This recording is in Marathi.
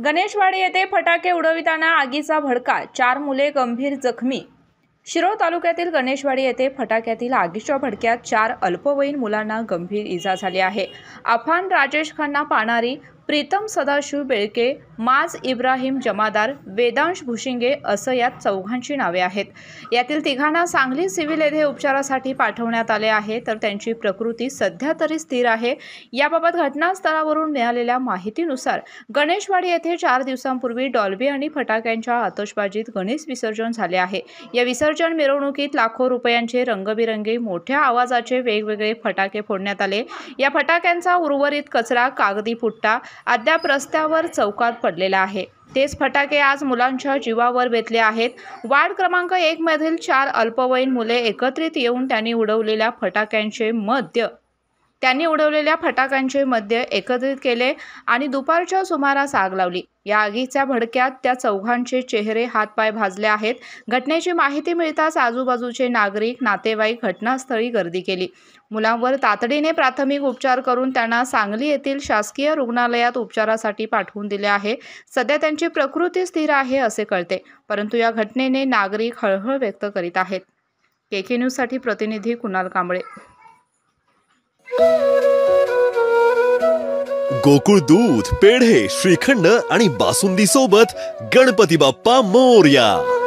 गणेशवाडी येथे फटाके उडविताना आगीचा भडका, 4 मुले गंभीर जखमी। शिरोळ तालुक्यातील गणेशवाडी येथे फटाक्यातील आगीच्या भडक्यात 4 अल्पवयीन मुलांना गंभीर इजा झाली आहे। अफान राजेश खन्ना पानारी, प्रीतम सदाशिव बेळके, माज इब्राहिम जमादार, वेदांश भुशिंगे असं यात चौघांची नावे आहेत। यातील तिघांना सांगली सिव्हिल येथे उपचारासाठी पाठवण्यात आले आहे, तर त्यांची प्रकृती सध्या तरी स्थिर आहे। याबाबत घटनास्थळावरून मिळालेल्या माहितीनुसार गणेशवाडी येथे 4 दिवसांपूर्वी डॉल्बी आणि फटाक्यांच्या आतषबाजीत गणेश विसर्जन झाले आहे। या विसर्जन मिरवणुकीत लाखो रुपयांचे रंगबिरंगी मोठ्या आवाजाचे वेगवेगळे फटाके फोडण्यात आले। या फटाक्यांचा उर्वरित कचरा, कागदी पुट्टा अद्याप रस्त्यावर चौकात पडलेला आहे। तेच फटाके आज मुलांच्या जीवावर बेतले आहेत। वार्ड क्रमांक 1 मधील 4 अल्पवयीन मुले एकत्रित येऊन त्यांनी उडवलेल्या फटाक्यांचे मध्य एकत्रित केले आणि दुपारच्या सुमारास आग लावली। या आगीच्या भडक्यात त्या चौघांचे चेहरे, हातपाय भाजले आहेत। घटनेची माहिती मिळताच आजूबाजूचे नागरिक, नातेवाईक घटनास्थळी गर्दी केली। मुलांवर तातडीने प्राथमिक उपचार करून त्यांना सांगली येथील शासकीय रुग्णालयात उपचारासाठी पाठवून दिले आहे। सध्या त्यांची प्रकृती स्थिर आहे असे कळते, परंतु या घटनेने नागरिक हळहळ व्यक्त करीत आहेत। केके न्यूज साठी प्रतिनिधी कुणाल कांबळे। गोकुळ दूध, पेढे, श्रीखंड आणि बासुंदी सोबत गणपती बाप्पा मोरया।